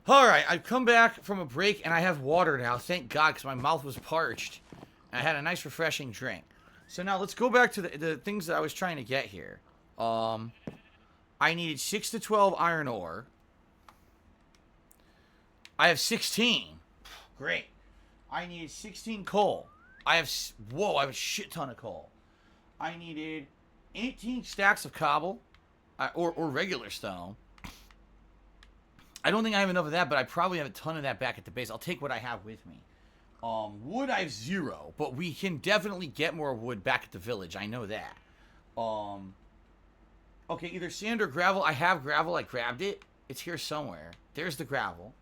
All right, I've come back from a break and I have water now. Thank God, because my mouth was parched. And I had a nice, refreshing drink. So now let's go back to the things that I was trying to get here. Um, I needed 6 to 12 iron ore. I have 16. Great. I needed 16 coal. Whoa, I have a shit ton of coal. I needed 18 stacks of cobble, or regular stone. I don't think I have enough of that, but I probably have a ton of that back at the base. I'll take what I have with me. Wood I have 0, but we can definitely get more wood back at the village. I know that. Um, okay, either sand or gravel. I have gravel. I grabbed it. It's here somewhere. There's the gravel.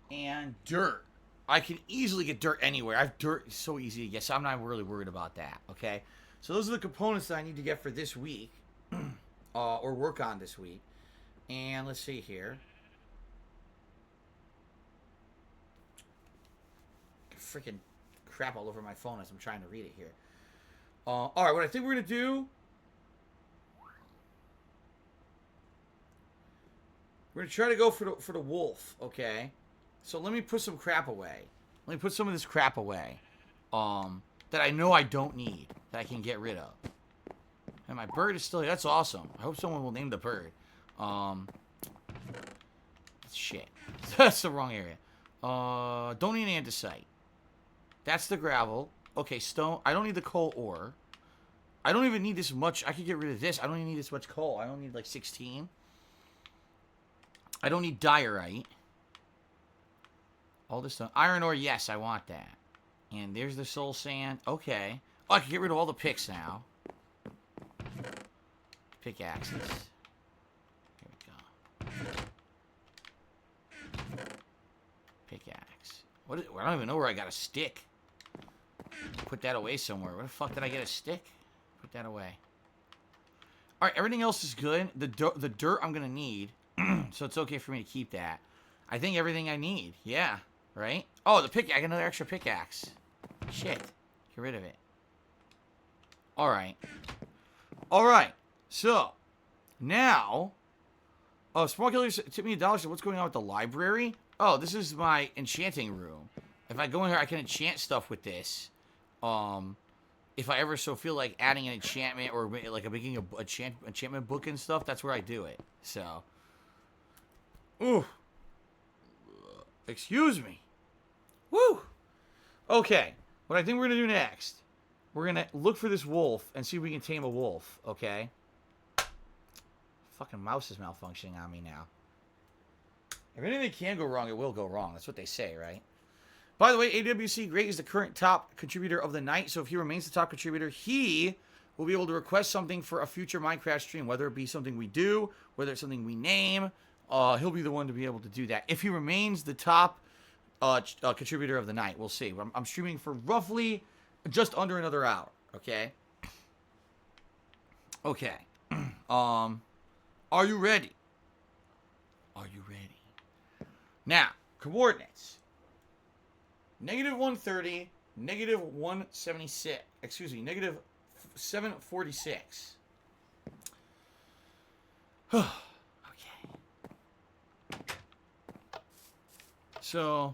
And dirt. I can easily get dirt anywhere. I have dirt. It's so easy to get, so I'm not really worried about that, okay? So those are the components that I need to get for this week, or work on this week. And let's see here. Freaking crap all over my phone as I'm trying to read it here. All right, what I think we're gonna do. We're gonna try to go for the wolf, okay? So let me put some crap away. Let me put some of this crap away, that I know I don't need, that I can get rid of. And my bird is still here. That's awesome. I hope someone will name the bird. Shit. That's the wrong area. Don't need an andesite. That's the gravel. Okay, stone. I don't need the coal ore. I don't even need this much. I could get rid of this. I don't even need this much coal. I don't need like 16. I don't need diorite. All this stuff. Iron ore, yes, I want that. And there's the soul sand. Okay. Oh, I can get rid of all the picks now. Pickaxes. Here we go. Pickaxe. I don't even know where I got a stick. Put that away somewhere. Where the fuck did I get a stick? Put that away. Alright, everything else is good. The dirt I'm going to need. So it's okay for me to keep that. I think everything I need. Yeah. Right? Oh, the pickaxe. I got another extra pickaxe. Shit. Get rid of it. Alright. Alright. So. Now. Oh, Small Killer tipped me $1. So what's going on with the library? Oh, this is my enchanting room. If I go in here, I can enchant stuff with this. If I ever so feel like adding an enchantment or like making a enchantment book and stuff, that's where I do it. So. Ooh. Excuse me. Woo. Okay. What I think we're going to do next, we're going to look for this wolf and see if we can tame a wolf. Okay. Fucking mouse is malfunctioning on me now. If anything can go wrong, it will go wrong. That's what they say, right? By the way, AWC Great is the current top contributor of the night. So if he remains the top contributor, he will be able to request something for a future Minecraft stream, whether it be something we do, whether it's something we name. He'll be the one to be able to do that. If he remains the top contributor of the night, we'll see. I'm streaming for roughly just under another hour. Okay. Okay. Are you ready? Are you ready? Now, coordinates. -130, -176. Excuse me, -746. Okay. So,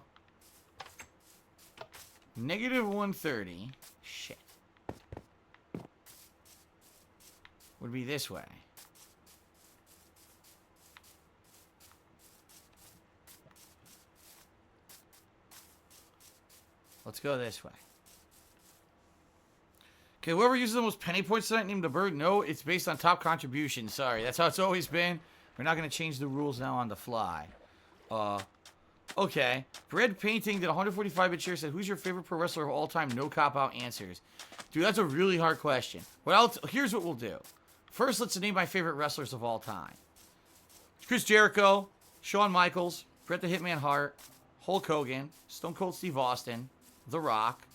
-130. Shit. Would be this way. Let's go this way. Okay, whoever uses the most penny points tonight named the bird. No, it's based on top contribution. Sorry, that's how it's always been. We're not going to change the rules now on the fly. Okay. Bread Painting did 145-bit share said, who's your favorite pro wrestler of all time? No cop-out answers. Dude, that's a really hard question. Well, here's what we'll do. First, let's name my favorite wrestlers of all time. Chris Jericho, Shawn Michaels, Bret the Hitman Hart, Hulk Hogan, Stone Cold Steve Austin, The Rock,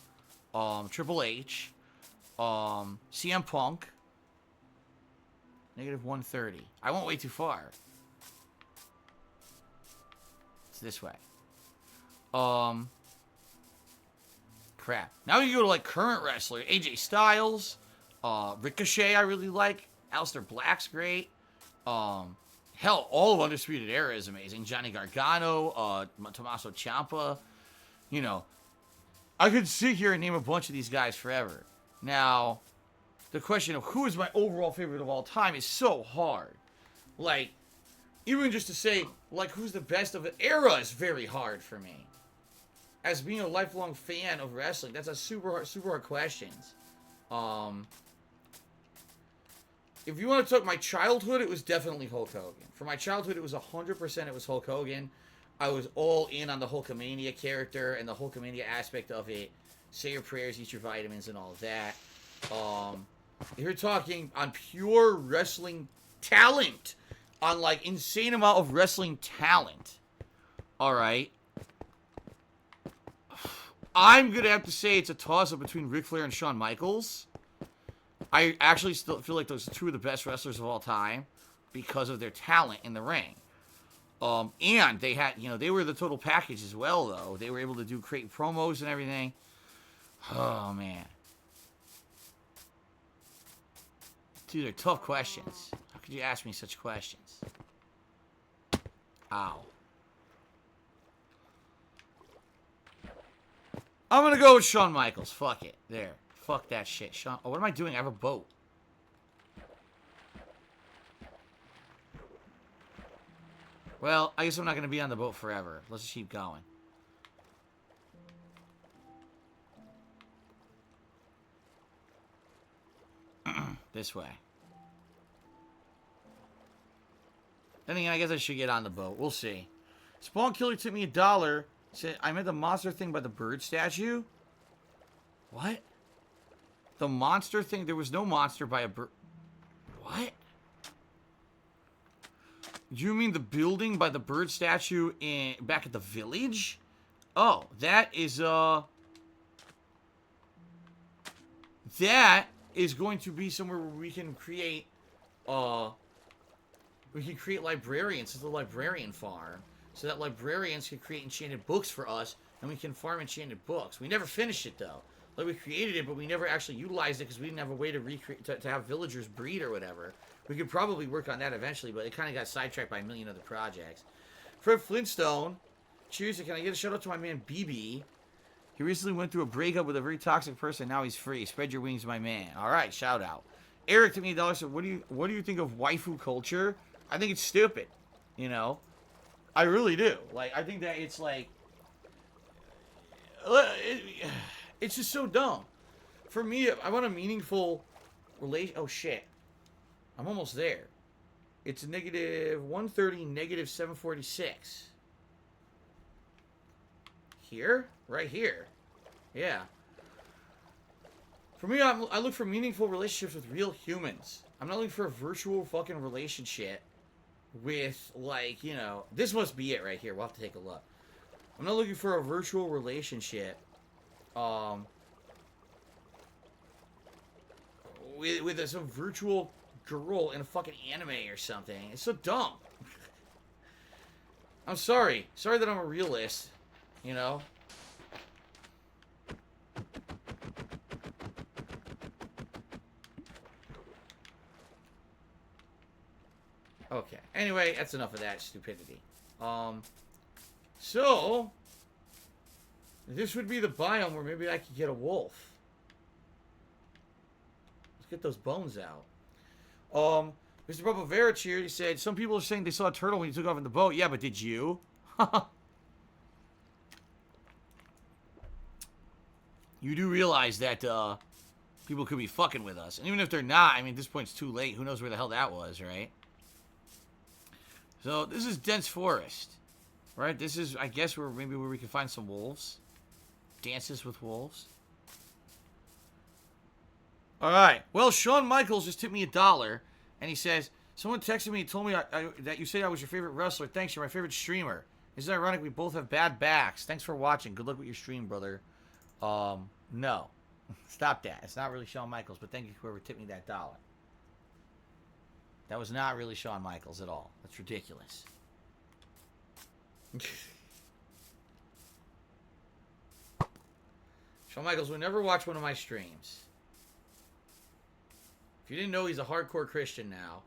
Triple H, CM Punk, -130. I won't way too far. It's this way. Crap. Now you go to like current wrestler. AJ Styles, Ricochet I really like. Aleister Black's great. Hell, all of Undisputed Era is amazing. Johnny Gargano, Tommaso Ciampa. You know, I could sit here and name a bunch of these guys forever. Now, the question of who is my overall favorite of all time is so hard. Like, even just to say, like, who's the best of the era is very hard for me. As being a lifelong fan of wrestling, that's a super hard questions. If you want to talk my childhood, it was definitely Hulk Hogan. For my childhood, it was 100% it was Hulk Hogan. I was all in on the Hulkamania character and the Hulkamania aspect of it. Say your prayers, eat your vitamins, and all of that. If you're talking on pure wrestling talent, on like insane amount of wrestling talent, all right, I'm gonna have to say it's a toss-up between Ric Flair and Shawn Michaels. I actually still feel like those are two of the best wrestlers of all time because of their talent in the ring. And they had, you know, they were the total package as well, though. They were able to do great promos and everything. Oh, man. Dude, they're tough questions. How could you ask me such questions? Ow. I'm going to go with Shawn Michaels. Fuck it. There. Fuck that shit. Shawn. Oh, what am I doing? I have a boat. Well, I guess I'm not going to be on the boat forever. Let's just keep going. This way. Then again, I guess I should get on the boat. We'll see. Spawn Killer took me $1. Said, I meant the monster thing by the bird statue? What? The monster thing? There was no monster by a bird. What? Do you mean the building by the bird statue in back at the village? Oh, that is going to be somewhere where we can create librarians. It's a librarian farm. So that librarians can create enchanted books for us, and we can farm enchanted books. We never finished it though. Like, we created it, but we never actually utilized it because we didn't have a way to recreate to have villagers breed or whatever. We could probably work on that eventually, but it kind of got sidetracked by a million other projects. Fred Flintstone, cheers. Can I get a shout out to my man BB? He recently went through a breakup with a very toxic person. Now he's free. Spread your wings, my man. All right, shout out. Eric to me $1 said, "What do you think of waifu culture?" I think it's stupid. You know, I really do. Like, I think that it's like, it's just so dumb. For me, I want a meaningful relation. Oh shit, I'm almost there. It's -130, -746. Here? Right here. Yeah. For me, I look for meaningful relationships with real humans. I'm not looking for a virtual fucking relationship with, like, you know... This must be it right here. We'll have to take a look. I'm not looking for a virtual relationship with some virtual girl in a fucking anime or something. It's so dumb. I'm sorry. Sorry that I'm a realist. You know? Okay. Anyway, that's enough of that stupidity. So... This would be the biome where maybe I could get a wolf. Let's get those bones out. Mr. Bubba Vera here, he said, some people are saying they saw a turtle when you took off in the boat. Yeah, but did you? You do realize that people could be fucking with us. And even if they're not, I mean, at this point it's too late. Who knows where the hell that was, right? So, this is dense forest. Right? This is, I guess, where we can find some wolves. Dances with wolves. Alright. Well, Shawn Michaels just tipped me $1. And he says, someone texted me and told me that you said I was your favorite wrestler. Thanks, you're my favorite streamer. Isn't it ironic we both have bad backs? Thanks for watching. Good luck with your stream, brother. No. Stop that. It's not really Shawn Michaels, but thank you whoever tipped me that $1. That was not really Shawn Michaels at all. That's ridiculous. Shawn Michaels would never watch one of my streams. If you didn't know, he's a hardcore Christian now.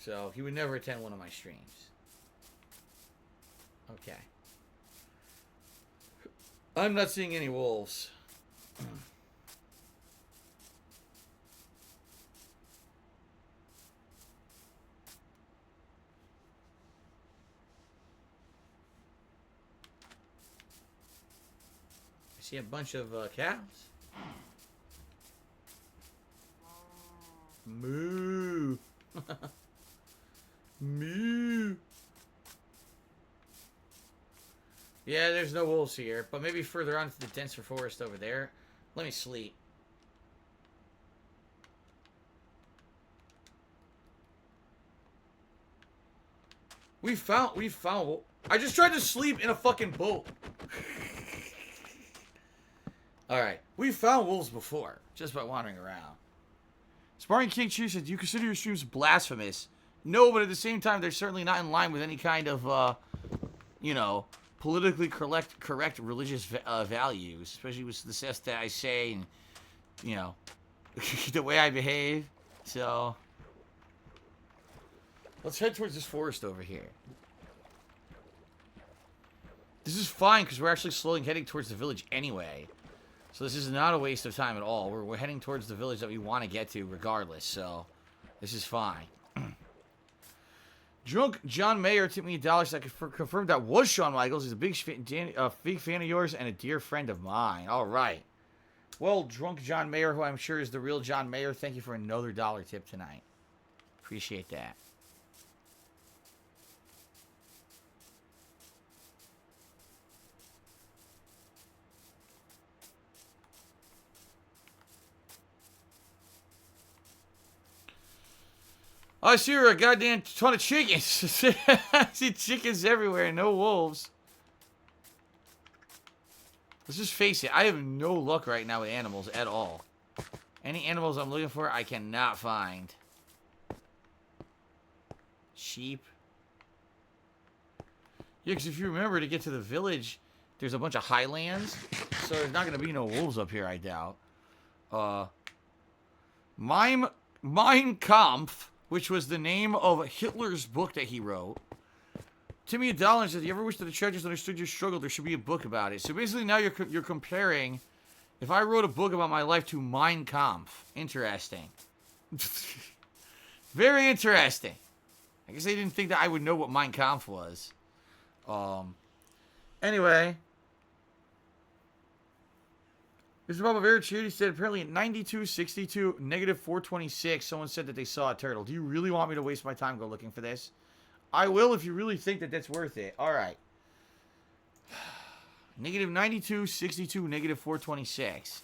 So he would never attend one of my streams. Okay. I'm not seeing any wolves. I see a bunch of cows. Moo. Moo. Yeah, there's no wolves here, but maybe further on to the denser forest over there. Let me sleep. We found. I just tried to sleep in a fucking boat. Alright, we found wolves before, just by wandering around. Sparring King Chief said, do you consider your streams blasphemous? No, but at the same time, they're certainly not in line with any kind of, you know, politically correct religious values, especially with the stuff that I say and, you know, the way I behave. So, let's head towards this forest over here. This is fine because we're actually slowly heading towards the village anyway. So this is not a waste of time at all. We're heading towards the village that we want to get to regardless. So this is fine. Drunk John Mayer tipped me $1 so I could confirm that was Shawn Michaels. He's a big fan of yours and a dear friend of mine. All right. Well, Drunk John Mayer, who I'm sure is the real John Mayer, thank you for another $1 tip tonight. Appreciate that. I see a goddamn ton of chickens. I see chickens everywhere, no wolves. Let's just face it, I have no luck right now with animals at all. Any animals I'm looking for, I cannot find. Sheep. Yeah, because if you remember, to get to the village, there's a bunch of highlands. So there's not going to be no wolves up here, I doubt. Mein Kampf, which was the name of Hitler's book that he wrote. Timmy $1 says, you ever wish that the treasures understood your struggle? There should be a book about it. So basically now you're comparing, if I wrote a book about my life to Mein Kampf. Interesting. Very interesting. I guess they didn't think that I would know what Mein Kampf was. Anyway. This is about very cheery. He said apparently at 92.62, negative 426, someone said that they saw a turtle. Do you really want me to waste my time go looking for this? I will if you really think that that's worth it. All right. Negative 92.62, negative 426.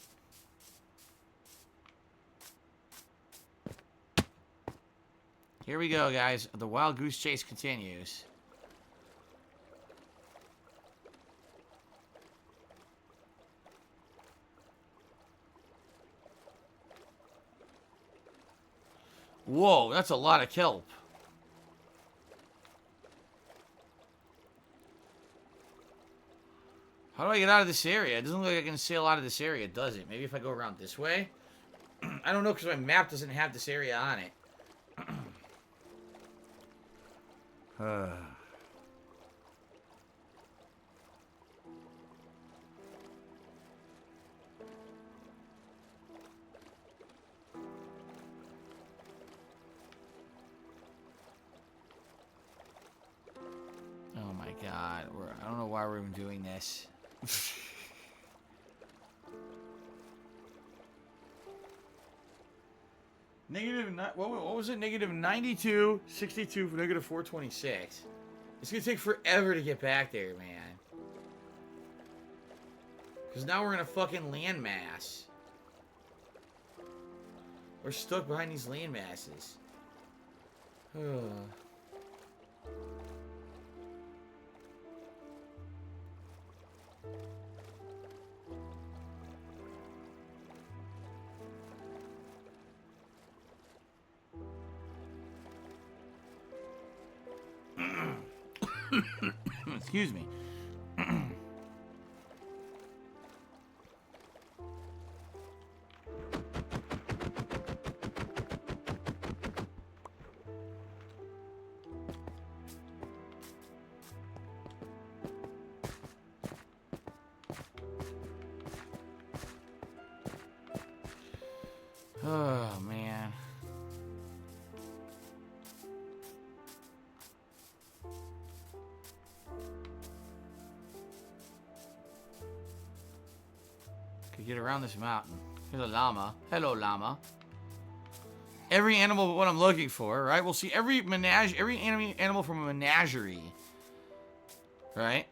Here we go, guys. The wild goose chase continues. Whoa, that's a lot of kelp. How do I get out of this area? It doesn't look like I can sail out of this area, does it? Maybe if I go around this way? I don't know, because my map doesn't have this area on it. Oh my god. I don't know why we're even doing this. What was it? Negative 92, 62 for negative 426. It's gonna take forever to get back there, man. Because now we're in a fucking landmass. We're stuck behind these landmasses. Excuse me. Oh, man. Could get around this mountain. Here's a llama. Hello, llama. Every animal but what I'm looking for, right? We'll see every animal from a menagerie. Right?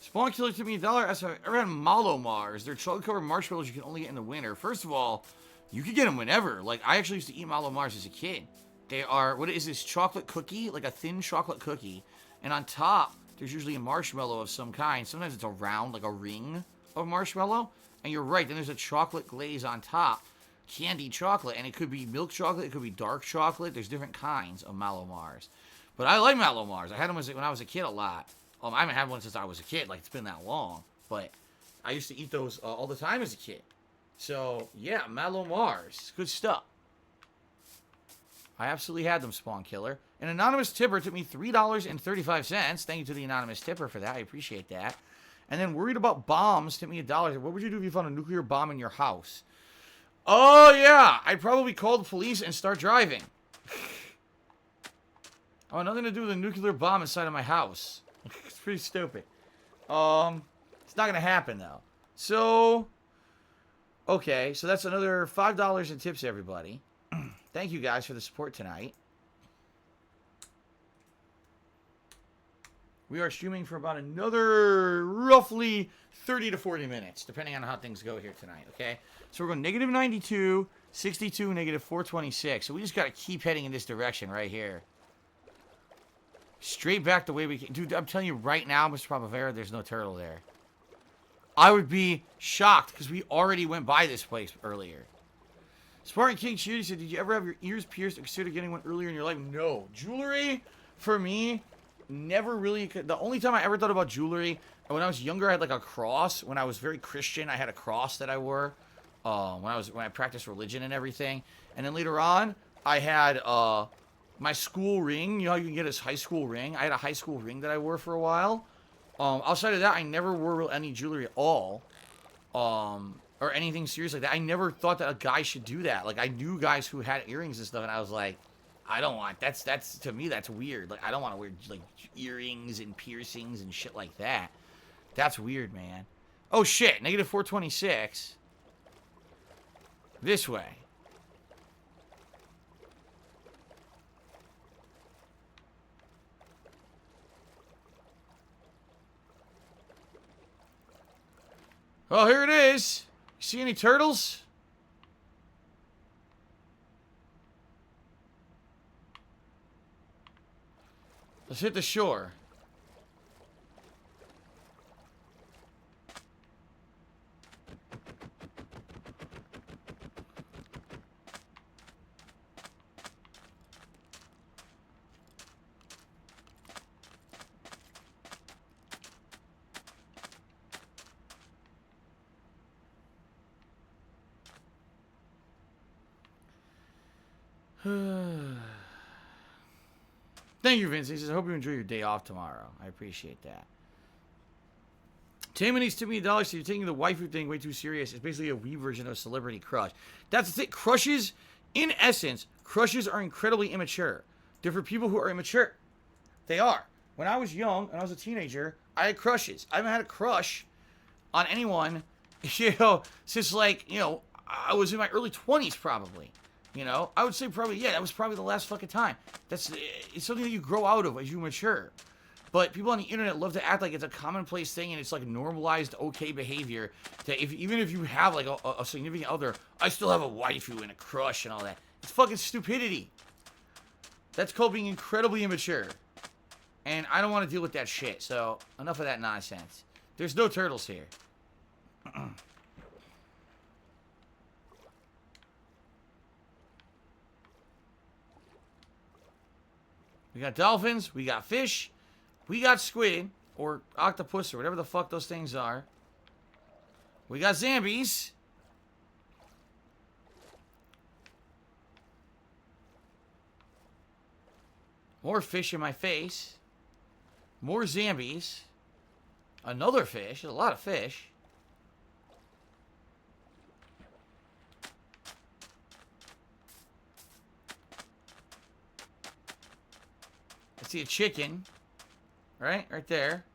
Spawn killer took me $1. I ever had Malomars. They're chocolate-covered marshmallows you can only get in the winter. First of all, you could get them whenever. Like, I actually used to eat Malomars as a kid. They are, what is this, chocolate cookie? Like a thin chocolate cookie. And on top, there's usually a marshmallow of some kind. Sometimes it's a round, like a ring of marshmallow. And you're right, then there's a chocolate glaze on top. Candied chocolate. And it could be milk chocolate. It could be dark chocolate. There's different kinds of Malomars. But I like Malomars. I had them when I was a kid a lot. I haven't had one since I was a kid. Like, it's been that long. But I used to eat those all the time as a kid. So, yeah, Malomars. Good stuff. I absolutely had them, Spawn Killer. An anonymous tipper took me $3.35. Thank you to the anonymous tipper for that. I appreciate that. And then worried about bombs took me $1. What would you do if you found a nuclear bomb in your house? Oh, yeah. I'd probably call the police and start driving. I want nothing to do with a nuclear bomb inside of my house. It's pretty stupid. It's not going to happen, though. So, okay. So that's another $5 in tips, everybody. Thank you guys for the support tonight. We are streaming for about another roughly 30 to 40 minutes, depending on how things go here tonight, okay? So we're going negative 92, 62, negative 426. So we just got to keep heading in this direction right here. Straight back the way we came. Dude, I'm telling you right now, Mr. Papavera, there's no turtle there. I would be shocked because we already went by this place earlier. Spartan King Shooty said, did you ever have your ears pierced or consider getting one earlier in your life? No. Jewelry, for me, never really. The only time I ever thought about jewelry, when I was younger, I had like a cross. When I was very Christian, I had a cross that I wore when I practiced religion and everything. And then later on, I had my school ring. You know how you can get a high school ring? I had a high school ring that I wore for a while. Outside of that, I never wore any jewelry at all. Or anything serious like that. I never thought that a guy should do that. Like, I knew guys who had earrings and stuff, and I was like, I don't want, that's, to me, that's weird. Like, I don't want to wear, like, earrings and piercings and shit like that. That's weird, man. Oh, shit, negative 426. This way. Oh, here it is. See any turtles? Let's hit the shore. Thank you, Vince. He says, I hope you enjoy your day off tomorrow. I appreciate that. Tammy needs to be $1, so you're taking the waifu thing way too serious. It's basically a Wii version of a celebrity crush. That's the thing. Crushes, in essence, crushes are incredibly immature. They're for people who are immature. They are. When I was young and I was a teenager, I had crushes. I haven't had a crush on anyone, since like, I was in my early 20s probably. I would say probably, yeah, that was probably the last fucking time. It's something that you grow out of as you mature. But people on the internet love to act like it's a commonplace thing and it's like normalized okay behavior. That even if you have like a significant other, I still have a waifu and a crush and all that. It's fucking stupidity. That's called being incredibly immature. And I don't want to deal with that shit. So enough of that nonsense. There's no turtles here. We got dolphins, we got fish, we got squid, or octopus, or whatever the fuck those things are. We got zombies. More fish in my face. More zombies. Another fish. There's a lot of fish. I see a chicken. Right there.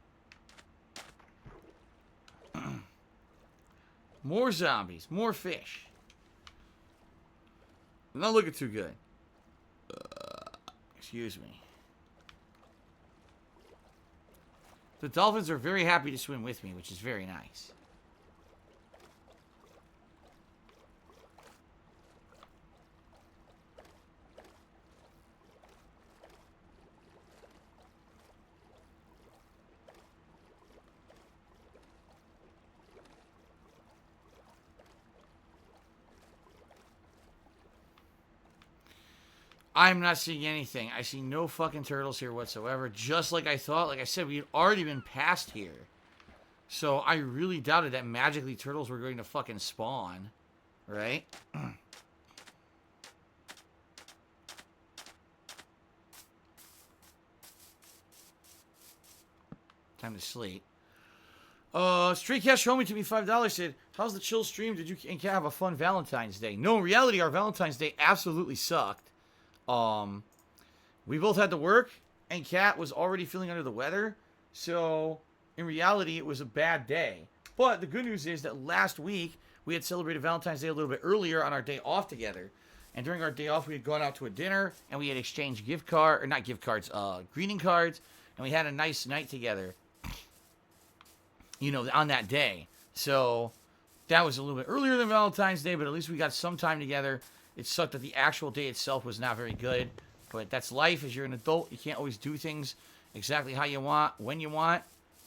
More zombies. More fish. Not looking too good. Excuse me. The dolphins are very happy to swim with me, which is very nice. I'm not seeing anything. I see no fucking turtles here whatsoever. Just like I thought. Like I said, we had already been past here. So I really doubted that magically turtles were going to fucking spawn. Right? Time to sleep. Street Cash showed me to me $5 said, how's the chill stream? Did you and Kat have a fun Valentine's Day? No, in reality, our Valentine's Day absolutely sucked. We both had to work, and Kat was already feeling under the weather, so in reality, it was a bad day. But the good news is that last week, we had celebrated Valentine's Day a little bit earlier on our day off together, and during our day off, we had gone out to a dinner, and we had exchanged greeting cards, and we had a nice night together, you know, on that day. So, that was a little bit earlier than Valentine's Day, but at least we got some time together. It sucked that the actual day itself was not very good. But that's life. As you're an adult, you can't always do things exactly how you want, when you want.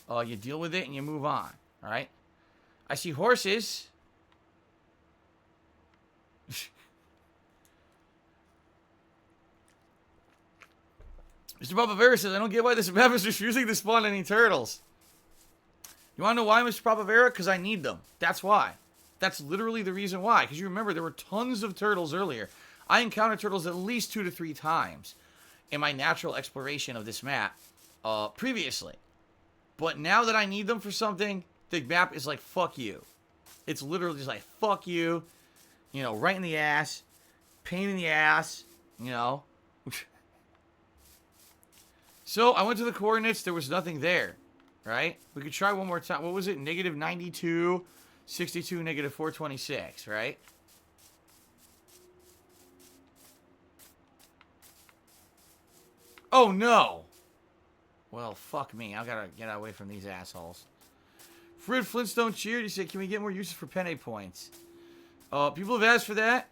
You deal with it and you move on. All right? I see horses. Mr. Papa Vera says, I don't get why this map is refusing to spawn any turtles. You want to know why, Mr. Papa Vera? Because I need them. That's why. That's literally the reason why. Because you remember, there were tons of turtles earlier. I encountered turtles at least 2 to 3 times in my natural exploration of this map previously. But now that I need them for something, the map is like, fuck you. It's literally just like, fuck you. You know, right in the ass. Pain in the ass. You know. So, I went to the coordinates. There was nothing there. Right? We could try one more time. What was it? Negative 92, 62, negative 426. Right? Oh, no. Well, fuck me. I gotta get away from these assholes. Fred Flintstone cheered. He said, can we get more uses for penne points? People have asked for that.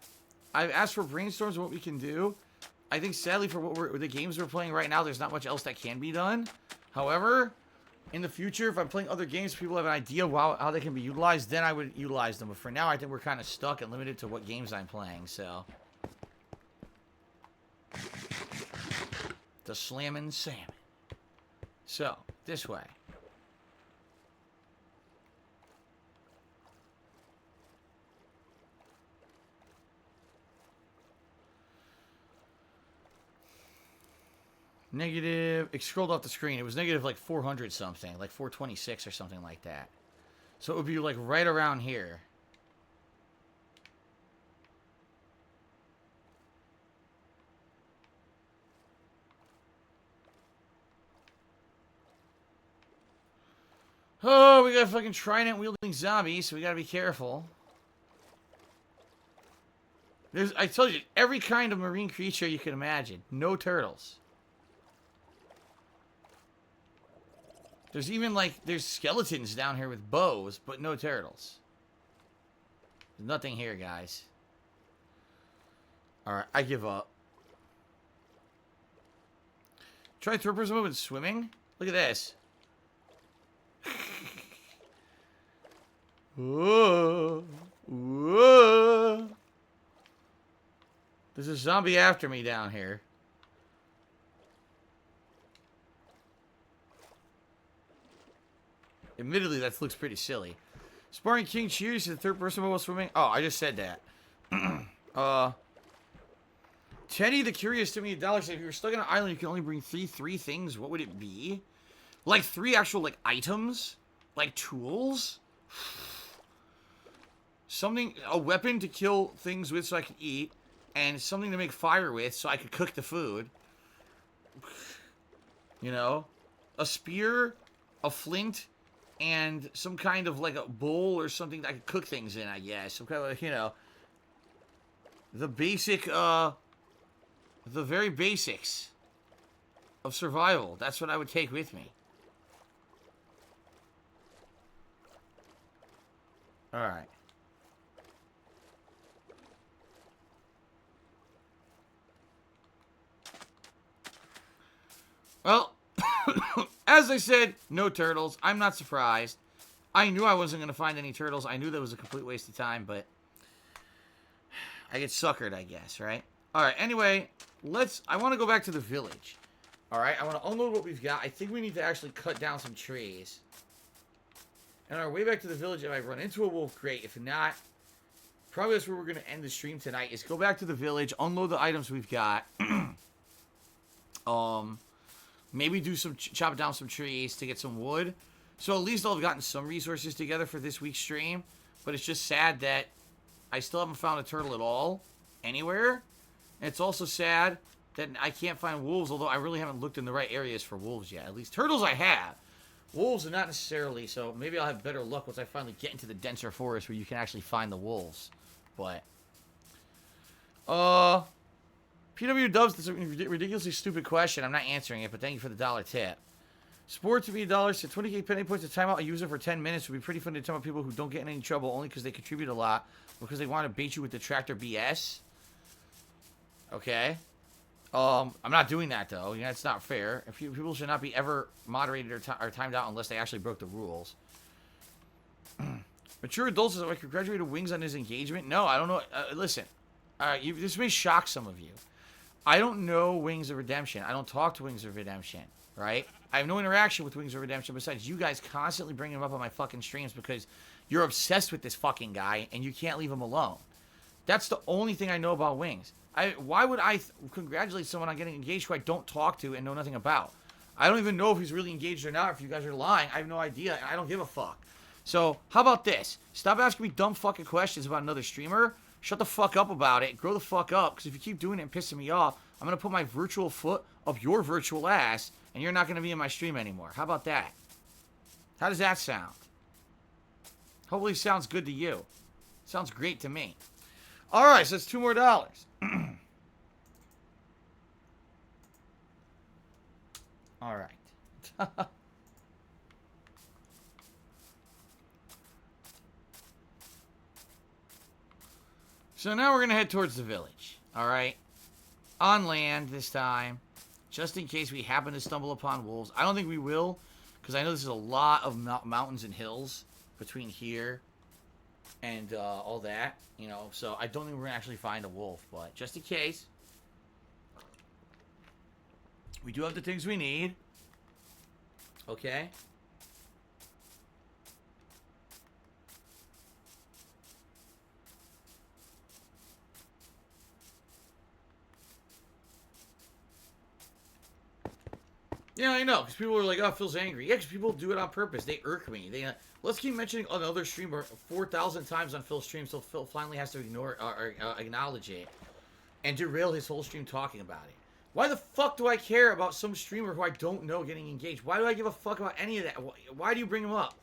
I've asked for brainstorms of what we can do. I think, sadly, for what the games we're playing right now, there's not much else that can be done. However, in the future, if I'm playing other games, people have an idea of how they can be utilized, then I would utilize them. But for now, I think we're kind of stuck and limited to what games I'm playing, so... The slammin' salmon. So, this way. Negative, it scrolled off the screen. It was negative like 400 something, like 426 or something like that. So it would be like right around here. Oh, we got fucking trident wielding zombies, so we gotta be careful. I told you, every kind of marine creature you can imagine. No turtles. There's even there's skeletons down here with bows, but no turtles. There's nothing here, guys. Alright, I give up. Try third person mode with swimming? Look at this. Whoa. Whoa. There's a zombie after me down here. Admittedly, that looks pretty silly. Sparring King cheers to the third person while swimming. Oh, I just said that. Teddy the Curious to me, $1 said, if you were stuck on an island, you can only bring three things. What would it be? Like 3 actual, like, items? Like tools? Something, a weapon to kill things with so I can eat. And something to make fire with so I could cook the food. You know? A spear, a flint, and some kind of, like, a bowl or something that I could cook things in, I guess. Some kind of, you know... The basic, the very basics of survival. That's what I would take with me. Alright. Well, as I said, no turtles. I'm not surprised. I knew I wasn't going to find any turtles. I knew that was a complete waste of time, but... I get suckered, I guess, right? Alright, anyway, I want to go back to the village. Alright, I want to unload what we've got. I think we need to actually cut down some trees. And on our way back to the village, if I run into a wolf, great. If not, probably that's where we're going to end the stream tonight, is go back to the village, unload the items we've got. Maybe do some, chop down some trees to get some wood. So at least I'll have gotten some resources together for this week's stream. But it's just sad that I still haven't found a turtle at all, anywhere. And it's also sad that I can't find wolves, although I really haven't looked in the right areas for wolves yet. At least turtles I have. Wolves are not necessarily, so maybe I'll have better luck once I finally get into the denser forest where you can actually find the wolves. But, PW Dubs, this is a ridiculously stupid question. I'm not answering it, but thank you for the $1 tip. Sport to be $1 said 20k penny points to time out a user for 10 minutes would be pretty fun to time out people who don't get in any trouble only because they contribute a lot, because they want to bait you with the tractor BS. Okay. I'm not doing that, though. You know, it's not fair. People should not be ever moderated or timed out unless they actually broke the rules. Mature adults is like, congratulated Wings on his engagement. No, I don't know. Listen. This may shock some of you. I don't know Wings of Redemption. I don't talk to Wings of Redemption, right? I have no interaction with Wings of Redemption besides you guys constantly bringing him up on my fucking streams because you're obsessed with this fucking guy and you can't leave him alone. That's the only thing I know about Wings. Why would I congratulate someone on getting engaged who I don't talk to and know nothing about? I don't even know if he's really engaged or not. If you guys are lying, I have no idea. I don't give a fuck. So, how about this? Stop asking me dumb fucking questions about another streamer. Shut the fuck up about it. Grow the fuck up. Because if you keep doing it and pissing me off, I'm going to put my virtual foot up your virtual ass, and you're not going to be in my stream anymore. How about that? How does that sound? Hopefully it sounds good to you. Sounds great to me. Alright, so it's $2 more. Alright. So now we're going to head towards the village. Alright. On land this time. Just in case we happen to stumble upon wolves. I don't think we will. Because I know this is a lot of mountains and hills between here and all that. You know, so I don't think we're going to actually find a wolf. But just in case. We do have the things we need. Okay. Yeah, I know, because people are like, oh, Phil's angry. Yeah, because people do it on purpose. They irk me. Let's keep mentioning another streamer 4,000 times on Phil's stream so Phil finally has to ignore or acknowledge it and derail his whole stream talking about it. Why the fuck do I care about some streamer who I don't know getting engaged? Why do I give a fuck about any of that? Why do you bring him up?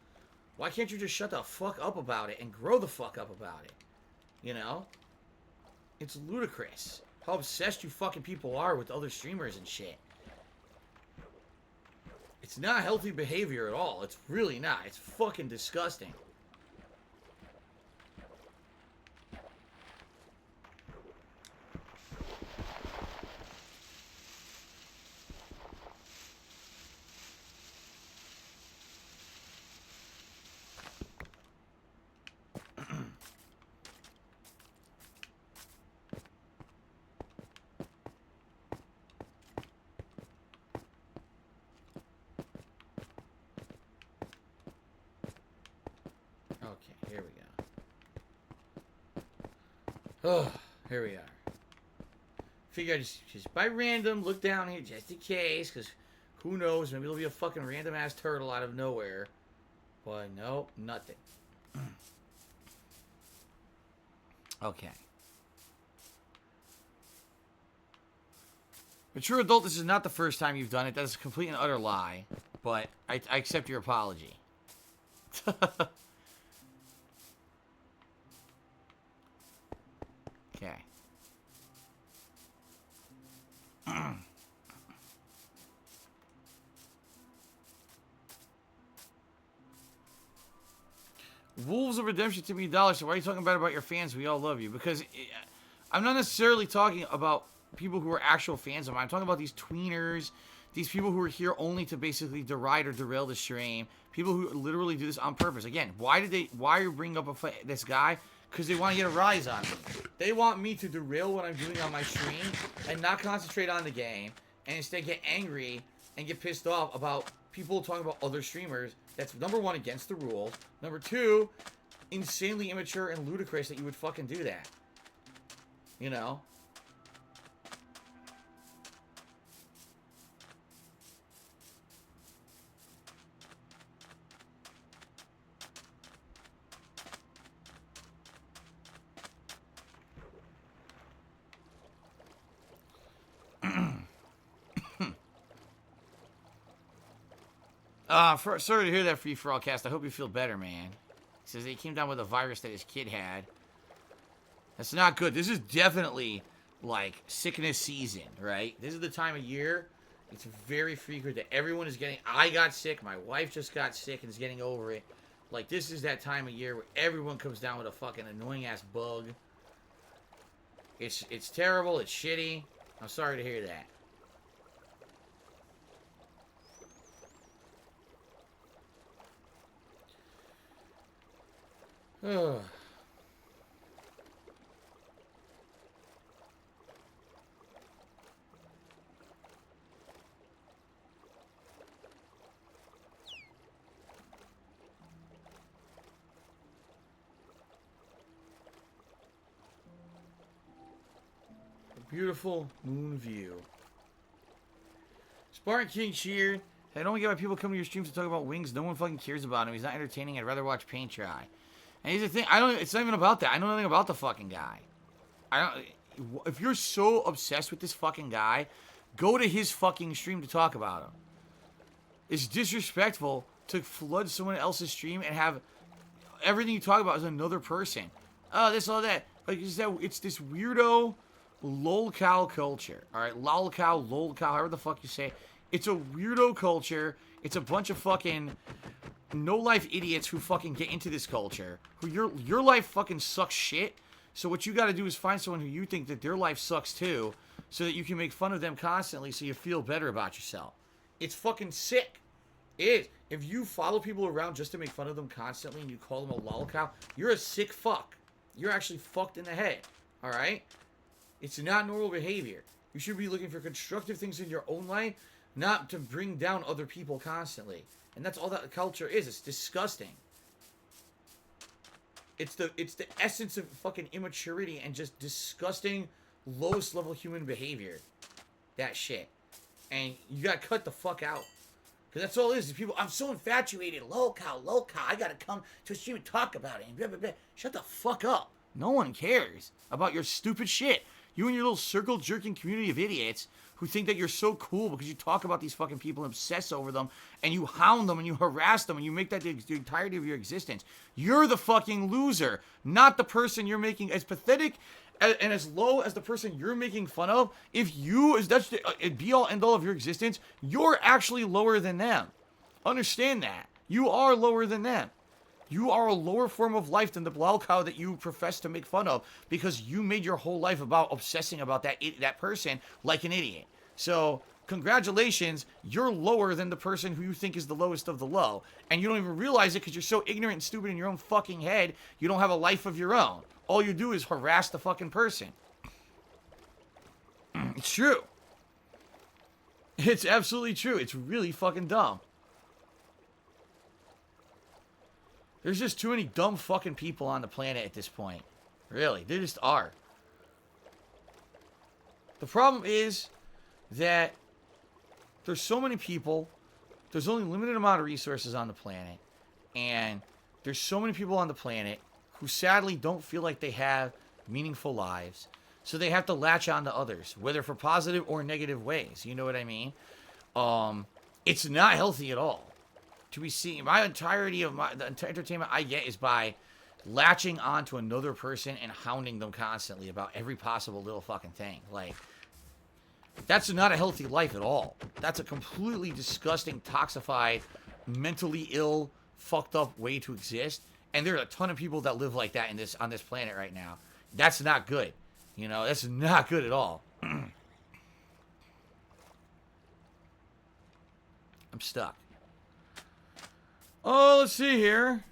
Why can't you just shut the fuck up about it and grow the fuck up about it? You know? It's ludicrous how obsessed you fucking people are with other streamers and shit. It's not healthy behavior at all. It's really not. It's fucking disgusting. Here we go. Oh, here we are. Figure I just by random look down here just in case, because who knows? Maybe there'll be a fucking random ass turtle out of nowhere. But nope, nothing. Okay. Mature adult, this is not the first time you've done it. That is a complete and utter lie. But I accept your apology. Okay. Wolves of Redemption to me $1. So why are you talking about your fans? We all love you. Because I'm not necessarily talking about people who are actual fans of mine. I'm talking about these tweeners, these people who are here only to basically deride or derail the stream. People who literally do this on purpose. Again, why are you bringing up this guy? Because they want to get a rise on me. They want me to derail what I'm doing on my stream and not concentrate on the game and instead get angry and get pissed off about people talking about other streamers. That's number one, against the rules. Number two, insanely immature and ludicrous that you would fucking do that. You know? Sorry to hear that, Free For All Cast. I hope you feel better, man. He says he came down with a virus that his kid had. That's not good. This is definitely, like, sickness season, right? This is the time of year. It's very frequent that everyone is getting... I got sick. My wife just got sick and is getting over it. Like, this is that time of year where everyone comes down with a fucking annoying-ass bug. It's terrible. It's shitty. I'm sorry to hear that. Ugh. A beautiful moon view. Spartan King cheered. I don't get why people come to your streams to talk about wings. No one fucking cares about him. He's not entertaining. I'd rather watch paint dry. And here's the thing, it's not even about that. I know nothing about the fucking guy. If you're so obsessed with this fucking guy, go to his fucking stream to talk about him. It's disrespectful to flood someone else's stream and have everything you talk about is another person. Oh, this, all that. Like, it's this weirdo lolcow culture. Alright, lolcow, however the fuck you say it. It's a weirdo culture. It's a bunch of fucking no-life idiots who fucking get into this culture. Who your life fucking sucks shit. So what you gotta do is find someone who you think that their life sucks too, so that you can make fun of them constantly so you feel better about yourself. It's fucking sick. It is. If you follow people around just to make fun of them constantly and you call them a lolcow, you're a sick fuck. You're actually fucked in the head. Alright? It's not normal behavior. You should be looking for constructive things in your own life, not to bring down other people constantly. And that's all that culture is. It's disgusting. It's the essence of fucking immaturity and just disgusting, lowest level human behavior. That shit. And you gotta cut the fuck out. Because that's all it is. People, I'm so infatuated. Lolcow. I gotta come to a stream and talk about it. And blah, blah, blah. Shut the fuck up. No one cares about your stupid shit. You and your little circle-jerking community of idiots who think that you're so cool because you talk about these fucking people and obsess over them, and you hound them, and you harass them, and you make that the entirety of your existence. You're the fucking loser, not the person you're making as pathetic and as low as the person you're making fun of. If that's the be-all, end-all of your existence, you're actually lower than them. Understand that. You are lower than them. You are a lower form of life than the lolcow that you profess to make fun of because you made your whole life about obsessing about that person like an idiot. So, congratulations, you're lower than the person who you think is the lowest of the low. And you don't even realize it because you're so ignorant and stupid in your own fucking head, you don't have a life of your own. All you do is harass the fucking person. It's true. It's absolutely true. It's really fucking dumb. There's just too many dumb fucking people on the planet at this point. Really, they just are. The problem is that there's so many people, there's only a limited amount of resources on the planet, and there's so many people on the planet who sadly don't feel like they have meaningful lives, so they have to latch on to others, whether for positive or negative ways. You know what I mean? It's not healthy at all. To be seen, the entertainment I get is by latching onto another person and hounding them constantly about every possible little fucking thing. Like, that's not a healthy life at all. That's a completely disgusting, toxified, mentally ill, fucked up way to exist. And there are a ton of people that live like that on this planet right now. That's not good. You know, that's not good at all. I'm stuck. Oh, let's see here.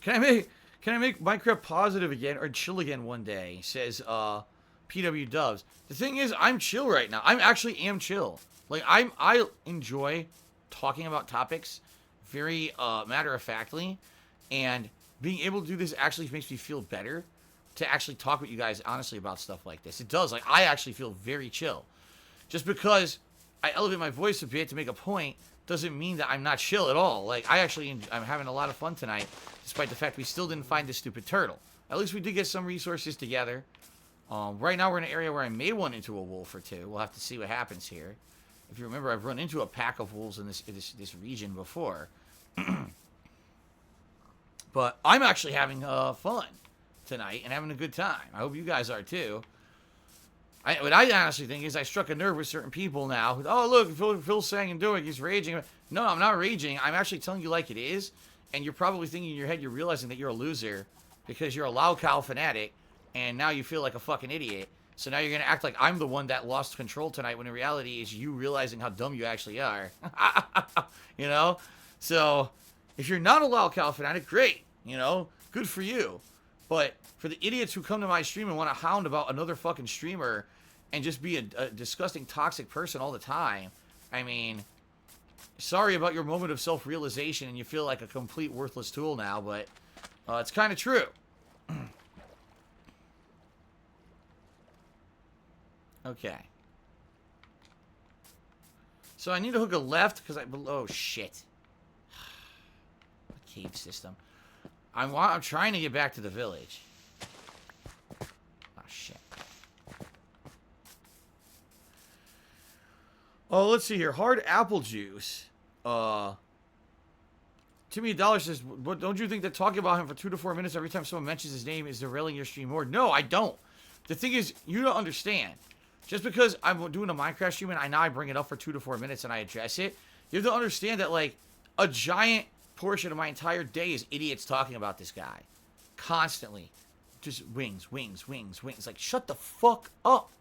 Can I make Minecraft positive again or chill again one day? Says PW Dubs. The thing is, I'm chill right now. I'm actually am chill. Like I enjoy talking about topics very matter of factly, and being able to do this actually makes me feel better to actually talk with you guys honestly about stuff like this. It does. Like, I actually feel very chill. Just because I elevate my voice a bit to make a point doesn't mean that I'm not chill at all. Like, I'm having a lot of fun tonight, despite the fact we still didn't find this stupid turtle. At least we did get some resources together. Right now we're in an area where I made one into a wolf or two. We'll have to see what happens here. If you remember, I've run into a pack of wolves in this region before. But I'm actually having fun tonight and having a good time. I hope you guys are too. What I honestly think is I struck a nerve with certain people now. Oh, look, Phil's saying and doing, he's raging. No, I'm not raging. I'm actually telling you like it is. And you're probably thinking in your head, you're realizing that you're a loser because you're a loud cow fanatic. And now you feel like a fucking idiot. So now you're going to act like I'm the one that lost control tonight when in reality is you realizing how dumb you actually are. You know? So if you're not a loud cow fanatic, great. You know? Good for you. But for the idiots who come to my stream and want to hound about another fucking streamer and just be a disgusting, toxic person all the time, I mean, sorry about your moment of self-realization and you feel like a complete worthless tool now, but it's kind of true. Okay. So I need to hook a left because oh shit. Cave system. I'm trying to get back to the village. Oh shit. Oh, let's see here. Hard apple juice. Timmy Dollar says, don't you think that talking about him for 2 to 4 minutes every time someone mentions his name is derailing your stream more? No, I don't. The thing is, you don't understand. Just because I'm doing a Minecraft stream and I bring it up for 2 to 4 minutes and I address it, you have to understand that, like, a giant portion of my entire day is idiots talking about this guy. Constantly. Just wings, wings, wings, wings. Like, shut the fuck up.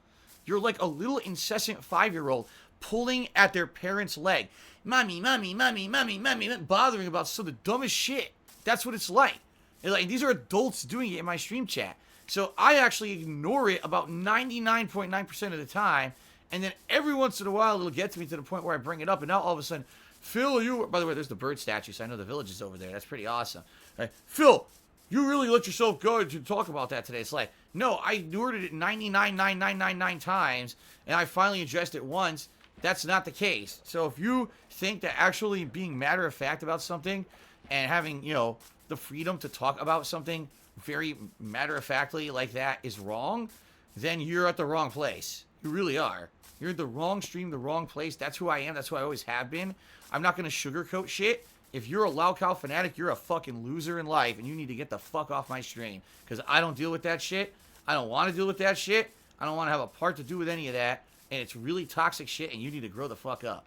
You're like a little incessant 5-year-old pulling at their parent's leg. Mommy, mommy, mommy, mommy, mommy, bothering about the dumbest shit. That's what it's like. And, like, these are adults doing it in my stream chat. So I actually ignore it about 99.9% of the time. And then every once in a while, it'll get to me to the point where I bring it up. And now all of a sudden, Phil, you... By the way, there's the bird statue, so I know the village is over there. That's pretty awesome. Right? Phil, you really let yourself go to talk about that today. It's like, no, I ignored it 99.9999 times, and I finally addressed it once. That's not the case. So if you think that actually being matter-of-fact about something and having, you know, the freedom to talk about something very matter-of-factly like that is wrong, then you're at the wrong place. You really are. You're in the wrong stream, the wrong place. That's who I am. That's who I always have been. I'm not going to sugarcoat shit. If you're a loud cow fanatic, you're a fucking loser in life, and you need to get the fuck off my stream. Because I don't deal with that shit. I don't want to deal with that shit. I don't want to have a part to do with any of that. And it's really toxic shit, and you need to grow the fuck up.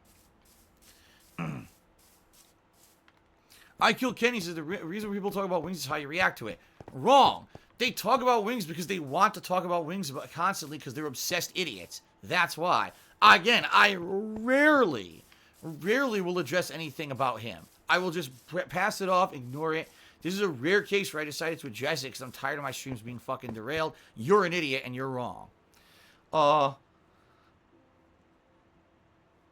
I Killed Kenny says the reason people talk about wings is how you react to it. Wrong. They talk about wings because they want to talk about wings constantly because they're obsessed idiots. That's why. Again, I rarely will address anything about him. I will just pass it off, ignore it. This is a rare case where I decided to address it because I'm tired of my streams being fucking derailed. You're an idiot and you're wrong.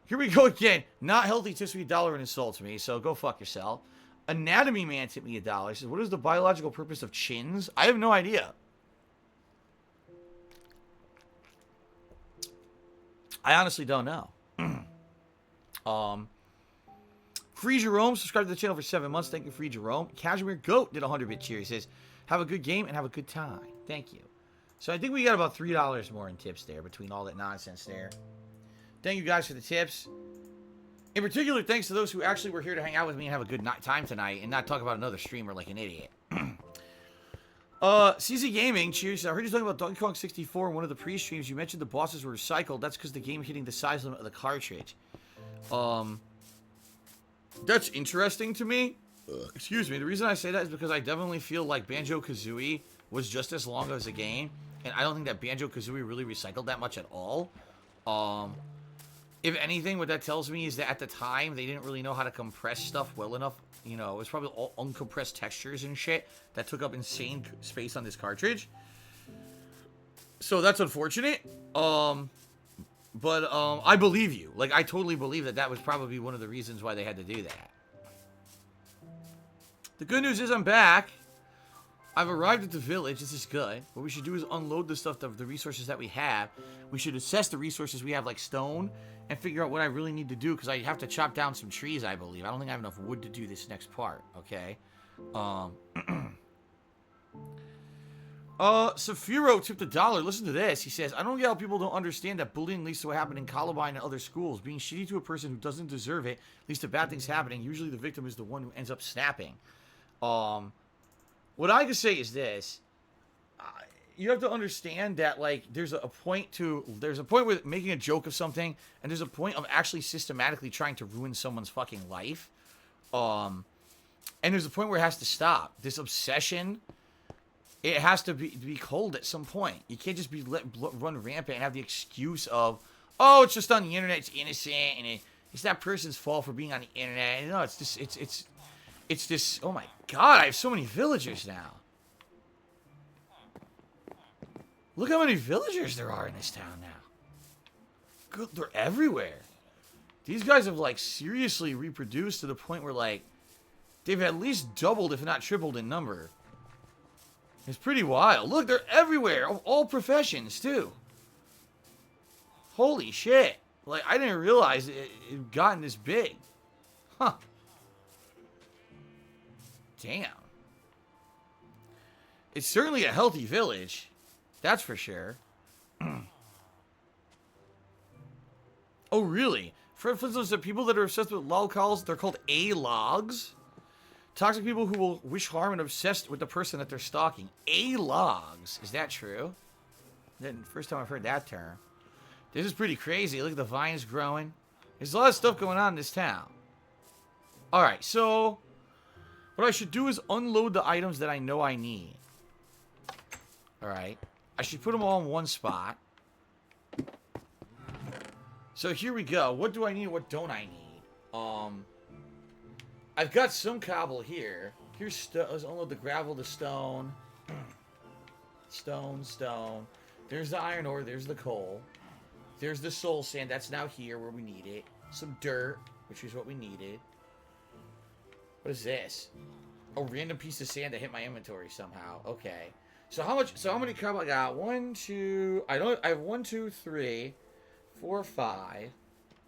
Here we go again. Not healthy tips me $1 and insults me, so go fuck yourself. Anatomy Man tipped me $1. He says, what is the biological purpose of chins? I have no idea. I honestly don't know. Free Jerome, subscribe to the channel for 7 months. Thank you, Free Jerome. Cashmere Goat did a 100-bit cheer. He says, have a good game and have a good time. Thank you. So I think we got about $3 more in tips there between all that nonsense there. Thank you guys for the tips. In particular, thanks to those who actually were here to hang out with me and have a good time tonight and not talk about another streamer like an idiot. CZ Gaming, cheers. I heard you talking about Donkey Kong 64 in one of the pre-streams. You mentioned the bosses were recycled. That's because the game hitting the size limit of the cartridge. That's interesting to me. Excuse me. The reason I say that is because I definitely feel like Banjo-Kazooie was just as long as a game. And I don't think that Banjo-Kazooie really recycled that much at all. If anything, what that tells me is that at the time, they didn't really know how to compress stuff well enough. You know, it was probably all uncompressed textures and shit that took up insane space on this cartridge. So that's unfortunate. But I believe you. Like, I totally believe that that was probably one of the reasons why they had to do that. The good news is I'm back. I've arrived at the village. This is good. What we should do is unload the stuff, the resources that we have. We should assess the resources we have, like stone, and figure out what I really need to do, because I have to chop down some trees, I believe. I don't think I have enough wood to do this next part, okay? Safiro tipped $1. Listen to this. He says, I don't get how people don't understand that bullying leads to what happened in Columbine and other schools. Being shitty to a person who doesn't deserve it leads to bad things happening. Usually the victim is the one who ends up snapping. What I can say is this. You have to understand that, like, there's a point with making a joke of something, and there's a point of actually systematically trying to ruin someone's fucking life. And there's a point where it has to stop. This obsession, it has to be cold at some point. You can't just be run rampant and have the excuse of, oh, it's just on the internet, it's innocent, and it's that person's fault for being on the internet. No, it's this, oh my god, I have so many villagers now. Look how many villagers there are in this town now. Good, they're everywhere. These guys have, like, seriously reproduced to the point where, like, they've at least doubled, if not tripled, in number. It's pretty wild. Look, they're everywhere. Of all professions, too. Holy shit. Like, I didn't realize it had gotten this big. Huh. Damn. It's certainly a healthy village. That's for sure. Oh, really? For instance, the people that are obsessed with lolcols, they're called A-logs. Toxic people who will wish harm and obsessed with the person that they're stalking. A-logs. Is that true? First time I've heard that term. This is pretty crazy. Look at the vines growing. There's a lot of stuff going on in this town. Alright, so what I should do is unload the items that I know I need. Alright. I should put them all in one spot. So here we go. What do I need? What don't I need? I've got some cobble here. Here's let's unload the gravel, the stone. Stone. There's the iron ore. There's the coal. There's the soul sand. That's now here where we need it. Some dirt, which is what we needed. What is this? A random piece of sand that hit my inventory somehow. Okay. So how many cobble I got? 1, 2, I have 1, 2, 3, 4, 5.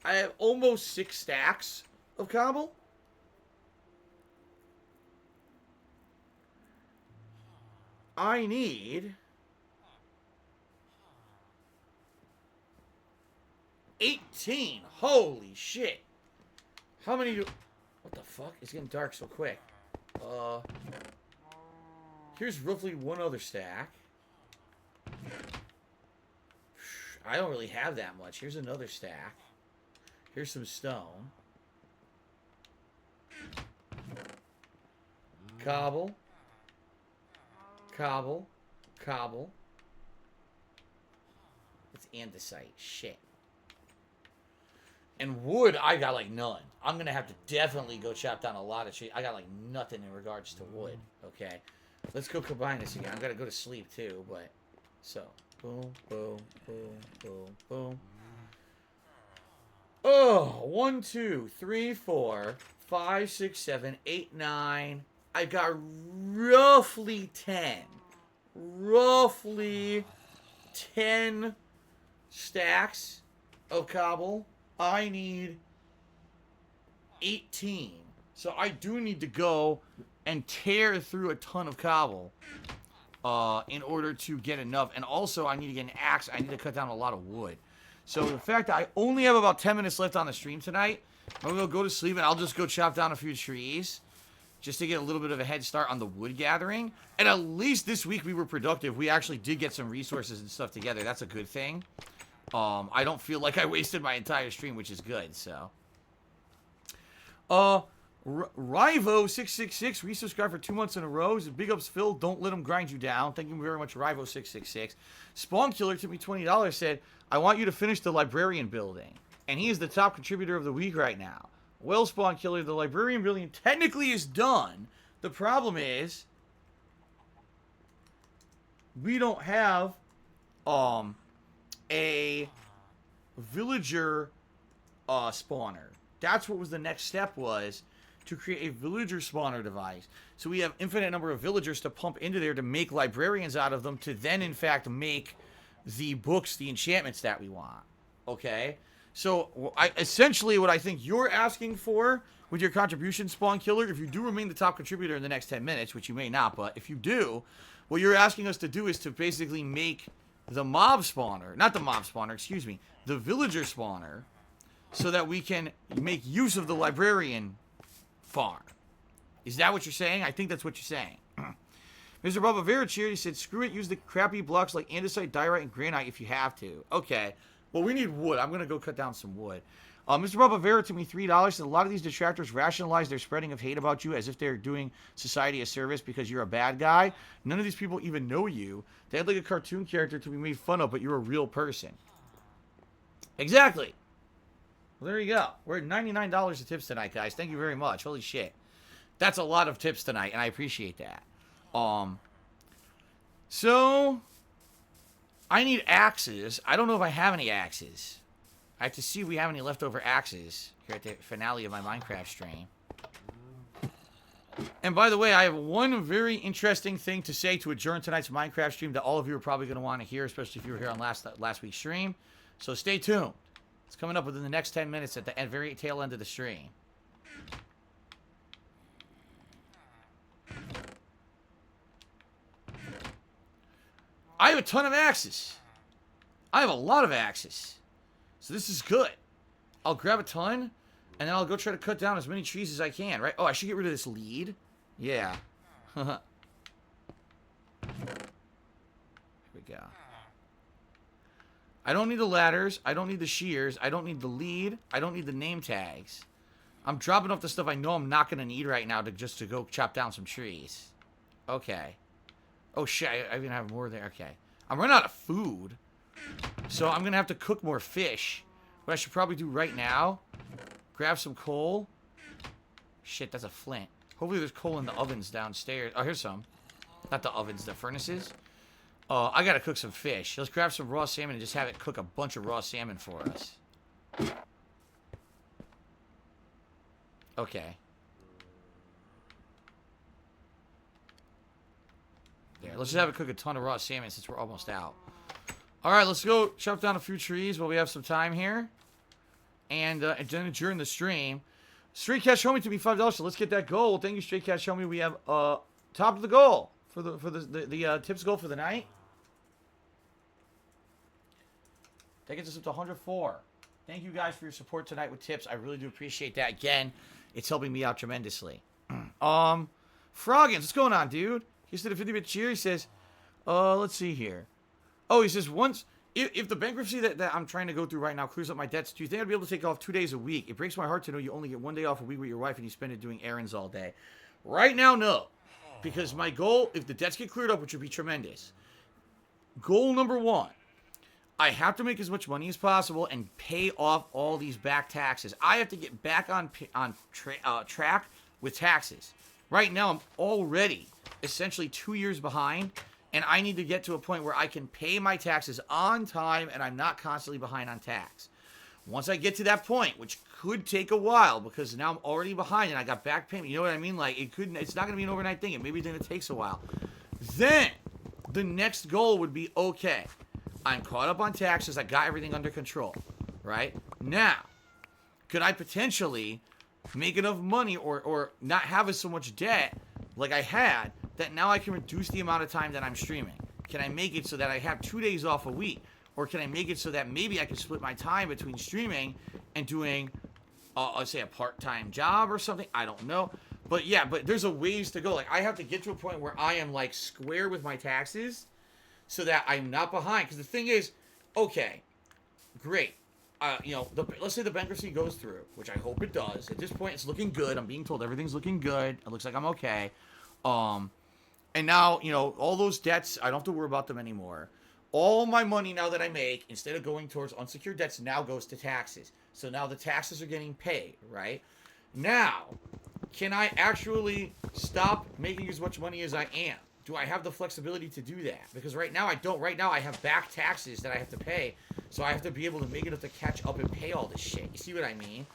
I have almost 6 stacks of cobble. I need 18. Holy shit. How many do... What the fuck? It's getting dark so quick. Here's roughly one other stack. I don't really have that much. Here's another stack. Here's some stone. Cobble. Cobble. Cobble. It's andesite. Shit. And wood, I got like none. I'm going to have to definitely go chop down a lot of trees. I got like nothing in regards to wood. Okay. Let's go combine this again. I've got to go to sleep too, but... So. Boom, boom, boom, boom, boom. Oh, 1, 2, 3, 4, 5, 6, 7, 8, 9. I got roughly 10. Roughly 10 stacks of cobble. I need 18. So I do need to go and tear through a ton of cobble in order to get enough. And also, I need to get an axe. I need to cut down a lot of wood. So the fact that I only have about 10 minutes left on the stream tonight, I'm going to go to sleep and I'll just go chop down a few trees just to get a little bit of a head start on the wood gathering. And at least this week we were productive. We actually did get some resources and stuff together. That's a good thing. I don't feel like I wasted my entire stream, which is good, so. Rivo666 resubscribed for 2 months in a row. Big ups, Phil. Don't let him grind you down. Thank you very much, Rivo666. Spawn Killer took me $20. Said, I want you to finish the librarian building. And he is the top contributor of the week right now. Well, Spawn Killer, the librarian building technically is done. The problem is, we don't have a villager spawner. That's what was the next step was, to create a villager spawner device. So we have infinite number of villagers to pump into there to make librarians out of them to then, in fact, make the books, the enchantments that we want. Okay? So, essentially what I think you're asking for with your contribution, Spawn Killer, if you do remain the top contributor in the next 10 minutes, which you may not, but if you do, what you're asking us to do is to basically make the mob spawner, not the mob spawner, excuse me, the villager spawner, so that we can make use of the librarian farm. Is that what you're saying? I think that's what you're saying. Mr. Bubba Vera cheered. He said, screw it, use the crappy blocks like andesite, diorite, and granite if you have to. Okay. Well, we need wood. I'm going to go cut down some wood. Mr. Bubba Vera took me $3. Said, a lot of these detractors rationalize their spreading of hate about you as if they're doing society a service because you're a bad guy. None of these people even know you. They had like a cartoon character to be made fun of, but you're a real person. Exactly. Well, there you go. We're at $99 of tips tonight, guys. Thank you very much. Holy shit. That's a lot of tips tonight, and I appreciate that. So, I need axes. I don't know if I have any axes. I have to see if we have any leftover axes here at the finale of my Minecraft stream. And by the way, I have one very interesting thing to say to adjourn tonight's Minecraft stream that all of you are probably going to want to hear, especially if you were here on last week's stream. So stay tuned. It's coming up within the next 10 minutes at the very tail end of the stream. I have a ton of axes. I have a lot of axes. So this is good. I'll grab a ton, and then I'll go try to cut down as many trees as I can, right? Oh, I should get rid of this lead. Yeah. Here we go. I don't need the ladders. I don't need the shears. I don't need the lead. I don't need the name tags. I'm dropping off the stuff I know I'm not going to need right now just to go chop down some trees. Okay. Oh, shit. I even have more there. Okay. I'm running out of food. So I'm going to have to cook more fish. What I should probably do right now, grab some coal. Shit, that's a flint. Hopefully there's coal in the ovens downstairs. Oh, here's some. Not the ovens, the furnaces. I got to cook some fish. Let's grab some raw salmon and just have it cook a bunch of raw salmon for us. Okay. There, let's just have it cook a ton of raw salmon since we're almost out. Alright, let's go chop down a few trees while we have some time here. And then during the stream. Straight Cash Homie to me $5, so let's get that goal. Thank you, Straight Cash Homie. We have top of the goal for the tips goal for the night. That gets us up to 104. Thank you guys for your support tonight with tips. I really do appreciate that. Again, it's helping me out tremendously. Froggins, what's going on, dude? He said a 50-bit cheer. He says, let's see here. Oh, he says, if the bankruptcy that I'm trying to go through right now clears up my debts, do you think I'd be able to take off 2 days a week? It breaks my heart to know you only get 1 day off a week with your wife and you spend it doing errands all day. Right now, no. Because my goal, if the debts get cleared up, which would be tremendous, goal number one, I have to make as much money as possible and pay off all these back taxes. I have to get back on track with taxes. Right now, I'm already essentially 2 years behind, and I need to get to a point where I can pay my taxes on time and I'm not constantly behind on tax. Once I get to that point, which could take a while because now I'm already behind and I got back payment, you know what I mean? Like, it's not going to be an overnight thing. Maybe then it takes a while. Then, the next goal would be, okay, I'm caught up on taxes. I got everything under control, right? Now, could I potentially make enough money or not have so much debt like I had that now I can reduce the amount of time that I'm streaming? Can I make it so that I have 2 days off a week? Or can I make it so that maybe I can split my time between streaming and doing, let's say, a part-time job or something? I don't know. But yeah, but there's a ways to go. Like, I have to get to a point where I am, like, square with my taxes so that I'm not behind. Because the thing is, okay, great. Let's say the bankruptcy goes through, which I hope it does. At this point, it's looking good. I'm being told everything's looking good. It looks like I'm okay. And now, all those debts, I don't have to worry about them anymore. All my money now that I make, instead of going towards unsecured debts, now goes to taxes. So now the taxes are getting paid, right? Now, can I actually stop making as much money as I am? Do I have the flexibility to do that? Because right now I don't. Right now I have back taxes that I have to pay. So I have to be able to make enough to catch up and pay all this shit. You see what I mean?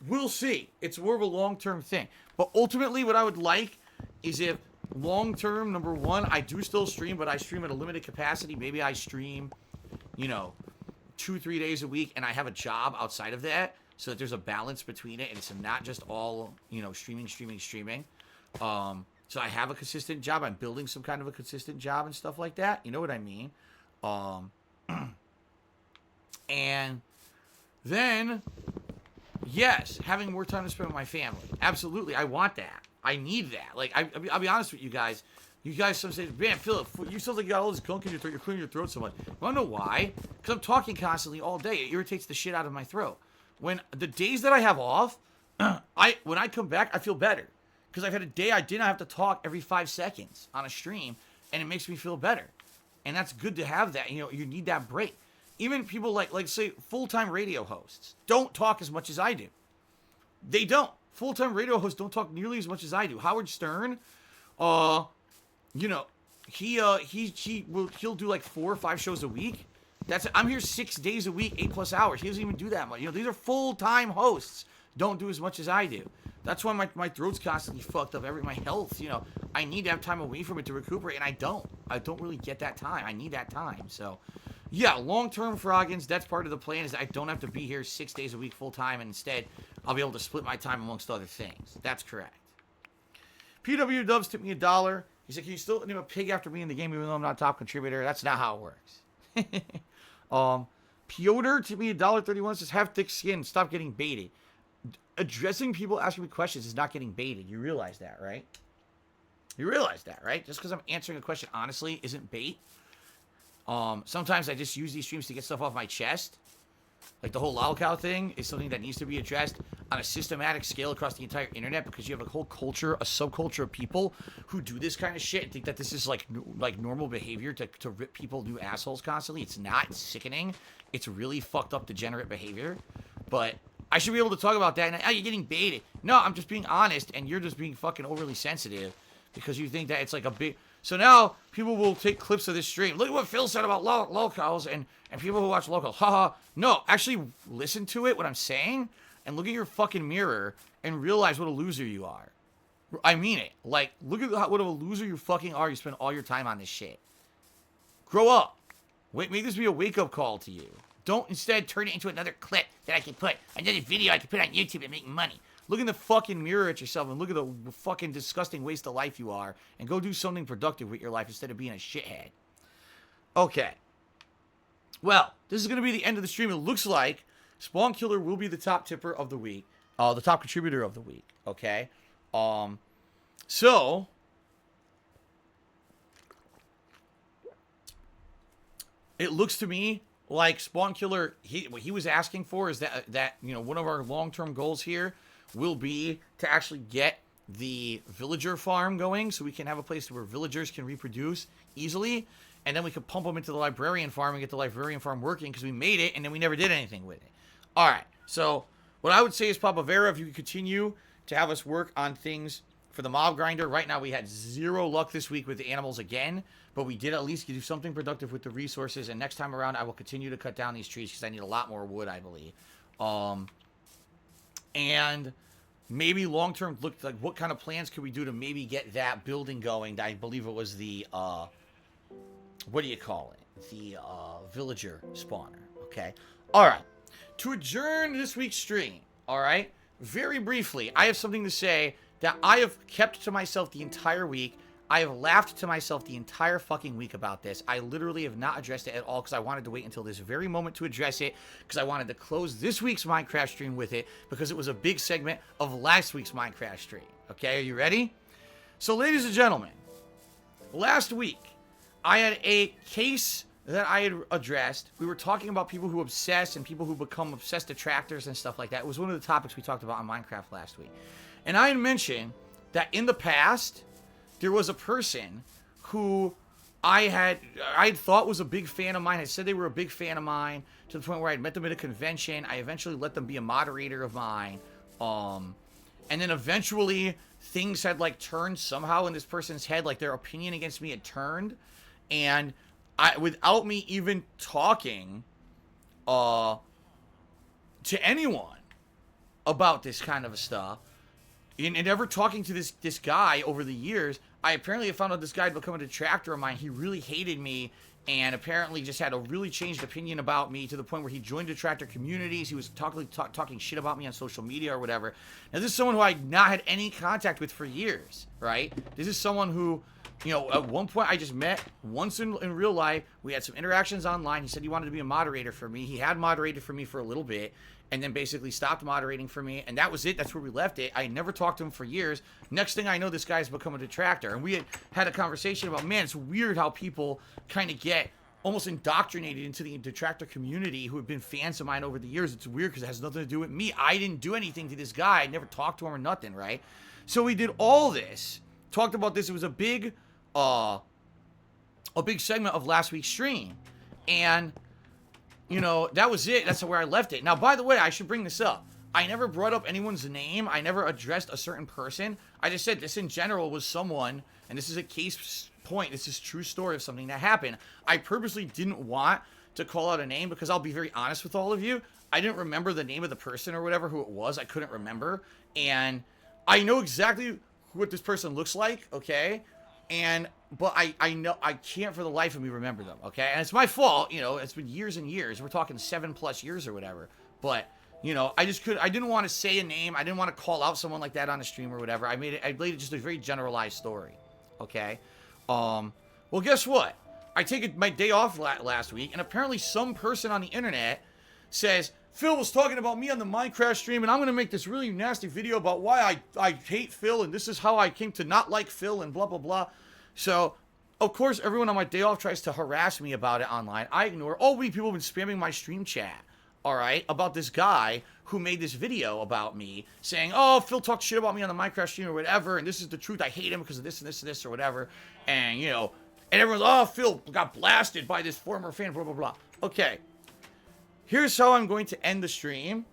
We'll see. It's more of a long-term thing. But ultimately what I would like is if long-term, number one, I do still stream, but I stream at a limited capacity. Maybe I stream, 2-3 days a week and I have a job outside of that so that there's a balance between it and it's not just all, streaming. So I have a consistent job. I'm building some kind of a consistent job and stuff like that. You know what I mean? And then, yes, having more time to spend with my family. Absolutely. I want that. I need that. Like, I'll be honest with you guys. You guys some say, man, Philip, you sound like you got all this gunk in your throat. You're clearing your throat so much. You want to know why? Because I'm talking constantly all day. It irritates the shit out of my throat. When the days that I have off, when I come back, I feel better. Because I've had a day I didn't have to talk every 5 seconds on a stream, and it makes me feel better. And that's good to have that. You need that break. Even people like say, full-time radio hosts don't talk as much as I do. They don't. Full-time radio hosts don't talk nearly as much as I do. Howard Stern, he'll do like 4 or 5 shows a week. I'm here 6 days a week, 8+ hours. He doesn't even do that much. These are full-time hosts. Don't do as much as I do. That's why my throat's constantly fucked up. My health, I need to have time away from it to recuperate, and I don't really get that time. I need that time. So, yeah, long-term Froggins, that's part of the plan, is I don't have to be here 6 days a week full-time, and instead, I'll be able to split my time amongst other things. That's correct. PW Dubs tipped me $1. He said, can you still name a pig after me in the game even though I'm not a top contributor? That's not how it works. Piotr tipped me $1.31, says, have thick skin, stop getting baited. Addressing people asking me questions is not getting baited. You realize that, right? Just because I'm answering a question honestly isn't bait. Sometimes I just use these streams to get stuff off my chest. Like the whole lolcow thing is something that needs to be addressed on a systematic scale across the entire internet, because you have a whole culture, a subculture of people who do this kind of shit and think that this is like normal behavior to rip people new assholes constantly. It's not. It's sickening. It's really fucked up, degenerate behavior. But I should be able to talk about that. And, you're getting baited. No, I'm just being honest, and you're just being fucking overly sensitive because you think that it's like a big... So now people will take clips of this stream. Look at what Phil said about locals and people who watch locals. Haha. No, actually listen to it, what I'm saying, and look at your fucking mirror and realize what a loser you are. I mean it. Like, look at what a loser you fucking are. You spend all your time on this shit. Grow up. Make this be a wake-up call to you. Don't instead turn it into another clip that I can put, another video I can put on YouTube and make money. Look in the fucking mirror at yourself and look at the fucking disgusting waste of life you are, and go do something productive with your life instead of being a shithead. Okay. Well, this is going to be the end of the stream. It looks like Spawn Killer will be the top tipper of the week. The top contributor of the week. Okay. So it looks to me like Spawn Killer, what he was asking for is that one of our long-term goals here will be to actually get the villager farm going so we can have a place where villagers can reproduce easily, and then we can pump them into the librarian farm and get the librarian farm working because we made it and then we never did anything with it. All right, so what I would say is, Papa Vera, if you could continue to have us work on things for the mob grinder. Right now we had 0 luck this week with the animals again, but we did at least do something productive with the resources, and next time around I will continue to cut down these trees because I need a lot more wood, I believe. And maybe long-term, look like what kind of plans could we do to maybe get that building going. I believe it was the, what do you call it? The villager spawner, Okay. All right. To adjourn this week's stream, all right, very briefly, I have something to say that I have kept to myself the entire week. I have laughed to myself the entire fucking week about this. I literally have not addressed it at all because I wanted to wait until this very moment to address it because I wanted to close this week's Minecraft stream with it because it was a big segment of last week's Minecraft stream. Okay, are you ready? So, ladies and gentlemen, last week, I had a case that I had addressed. We were talking about people who obsess and people who become obsessed detractors and stuff like that. It was one of the topics we talked about on Minecraft last week. And I had mentioned that in the past, there was a person who I had thought was a big fan of mine. I said they were a big fan of mine to the point where I'd met them at a convention. I eventually let them be a moderator of mine. And then eventually things had like turned somehow in this person's head, like their opinion against me had turned. And without me even talking to anyone about this kind of stuff, and ever talking to this guy over the years, I apparently have found out this guy had become a detractor of mine. He really hated me and apparently just had a really changed opinion about me to the point where he joined detractor communities. He was talking shit about me on social media or whatever. Now, this is someone who I had not had any contact with for years, right? This is someone who, you know, at one point I just met once in real life. We had some interactions online. He said he wanted to be a moderator for me. He had moderated for me for a little bit and then basically stopped moderating for me. And that was it. That's where we left it. I never talked to him for years. Next thing I know, this guy's become a detractor. And we had a conversation about, man, it's weird how people kind of get almost indoctrinated into the detractor community who have been fans of mine over the years. It's weird because it has nothing to do with me. I didn't do anything to this guy. I never talked to him or nothing, right? So we did all this, talked about this. It was a big segment of last week's stream. And, you know, that was it. That's where I left it. Now, by the way, I should bring this up. I never brought up anyone's name. I never addressed a certain person. I just said this in general was someone, and this is a case point. This is a true story of something that happened. I purposely didn't want to call out a name because I'll be very honest with all of you. I didn't remember the name of the person or whatever, who it was. I couldn't remember. And I know exactly what this person looks like, okay? But I know I can't for the life of me remember them, okay? And it's my fault, you know, it's been years and years. We're talking 7+ years or whatever. But, you know, I didn't want to say a name. I didn't want to call out someone like that on a stream or whatever. I made it just a very generalized story, okay? Well, guess what? I take my day off last week, and apparently some person on the internet says, Phil was talking about me on the Minecraft stream, and I'm going to make this really nasty video about why I hate Phil, and this is how I came to not like Phil, and blah, blah, blah. So, of course, everyone on my day off tries to harass me about it online. I ignore. All week, people have been spamming my stream chat, all right, about this guy who made this video about me saying, oh, Phil talked shit about me on the Minecraft stream or whatever, and this is the truth. I hate him because of this and this and this or whatever. And, you know, and everyone's, oh, Phil got blasted by this former fan, blah, blah, blah. Okay. Here's how I'm going to end the stream.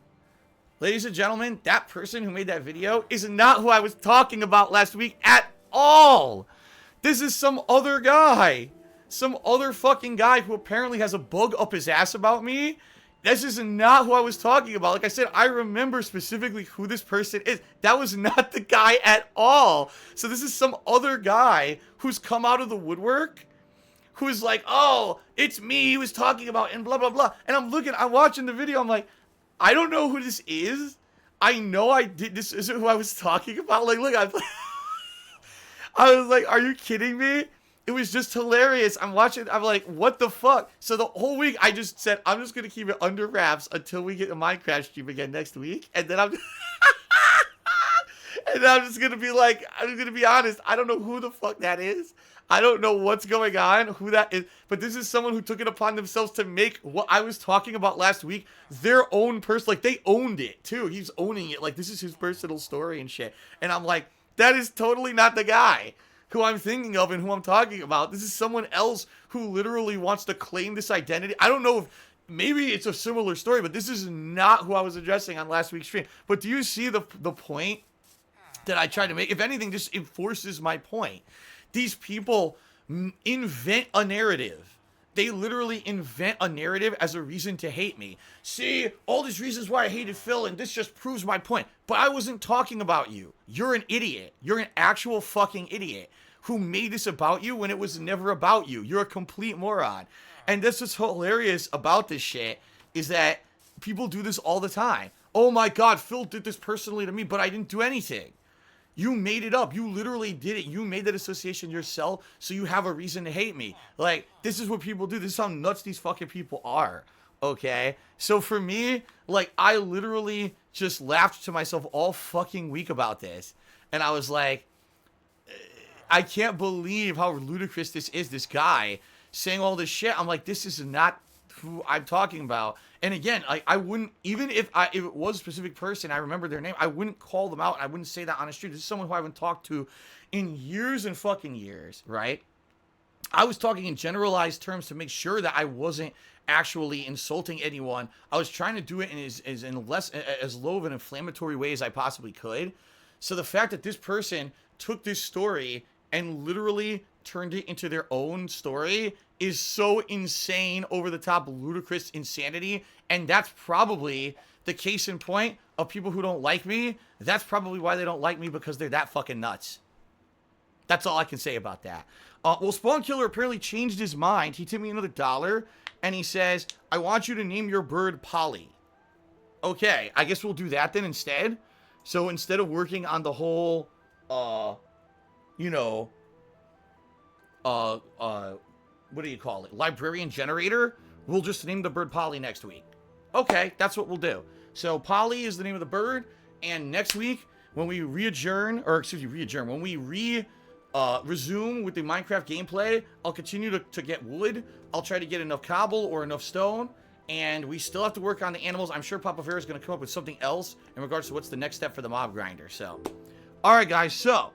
Ladies and gentlemen, that person who made that video is not who I was talking about last week at all. This is some other guy. Some other fucking guy who apparently has a bug up his ass about me. This is not who I was talking about. Like I said, I remember specifically who this person is. That was not the guy at all. So this is some other guy who's come out of the woodwork, who's like, oh, it's me he was talking about, and blah, blah, blah. And I'm watching the video, I'm like, I don't know who this is. I know this isn't who I was talking about. Like, look, I was like, are you kidding me? It was just hilarious. I'm watching, I'm like, what the fuck? So the whole week, I just said, I'm just going to keep it under wraps until we get a Minecraft stream again next week. And then I'm just going to be like, I'm going to be honest, I don't know who the fuck that is. I don't know what's going on, who that is. But this is someone who took it upon themselves to make what I was talking about last week their own person. Like, they owned it, too. He's owning it. Like, this is his personal story and shit. And I'm like, that is totally not the guy who I'm thinking of and who I'm talking about. This is someone else who literally wants to claim this identity. I don't know if maybe it's a similar story, but this is not who I was addressing on last week's stream. But do you see the point that I tried to make? If anything, just enforces my point. These people invent a narrative. They literally invent a narrative as a reason to hate me. See, all these reasons why I hated Phil, and this just proves my point. But I wasn't talking about you. You're an idiot. You're an actual fucking idiot who made this about you when it was never about you. You're a complete moron. And this is hilarious about this shit is that people do this all the time. Oh my God, Phil did this personally to me, but I didn't do anything. You made it up. You literally did it. You made that association yourself, so you have a reason to hate me. Like, this is what people do. This is how nuts these fucking people are. Okay? So for me, like, I literally just laughed to myself all fucking week about this. And I was like, I can't believe how ludicrous this is, this guy saying all this shit. I'm like, this is not who I'm talking about. And again, I wouldn't, even if it was a specific person, I remember their name, I wouldn't call them out, and I wouldn't say that on the street. This is someone who I haven't talked to in years and fucking years, right? I was talking in generalized terms to make sure that I wasn't actually insulting anyone. I was trying to do it in as low of an inflammatory way as I possibly could. So the fact that this person took this story and literally turned it into their own story is so insane, over the top, ludicrous insanity. And that's probably the case in point of people who don't like me. That's probably why they don't like me, because they're that fucking nuts. That's all I can say about that. Well, Spawn Killer apparently changed his mind. He tipped me another $1, and he says, I want you to name your bird Polly. Okay, I guess we'll do that then instead. So instead of working on the whole, what do you call it? Librarian generator, we'll just name the bird Polly next week. Okay, that's what we'll do. So Polly is the name of the bird, and next week, when we when we resume with the Minecraft gameplay, I'll continue to get wood. I'll try to get enough cobble or enough stone, and we still have to work on the animals. I'm sure Papa Vera is going to come up with something else in regards to what's the next step for the mob grinder. So, alright guys, so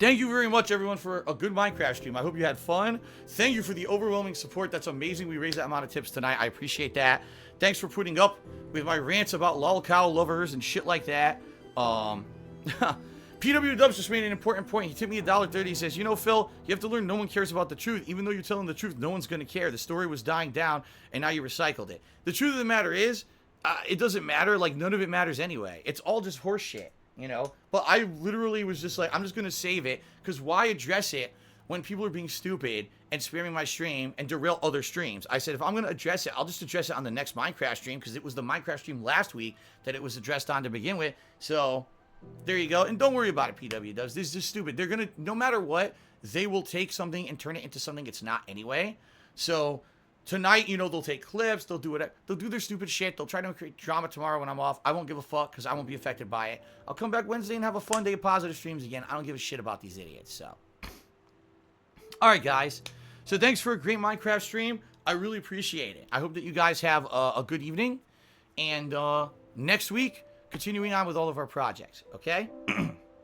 thank you very much, everyone, for a good Minecraft stream. I hope you had fun. Thank you for the overwhelming support. That's amazing. We raised that amount of tips tonight. I appreciate that. Thanks for putting up with my rants about lolcow lovers and shit like that. PW Dubs just made an important point. He tipped me $1.30. He says, you know, Phil, you have to learn no one cares about the truth. Even though you're telling the truth, no one's going to care. The story was dying down, and now you recycled it. The truth of the matter is, it doesn't matter. Like, none of it matters anyway. It's all just horse shit. You know, but I literally was just like, I'm just going to save it, because why address it when people are being stupid and spamming my stream and derail other streams? I said, if I'm going to address it, I'll just address it on the next Minecraft stream, because it was the Minecraft stream last week that it was addressed on to begin with. So there you go. And don't worry about it, PW does. This is just stupid. They're going to, no matter what, they will take something and turn it into something it's not anyway. So tonight, you know, they'll take clips, they'll do it, they'll do their stupid shit, they'll try to create drama tomorrow when I'm off. I won't give a fuck, because I won't be affected by it. I'll come back Wednesday and have a fun day of positive streams again. I don't give a shit about these idiots, so. Alright, guys. So thanks for a great Minecraft stream. I really appreciate it. I hope that you guys have a good evening. And next week, continuing on with all of our projects, okay?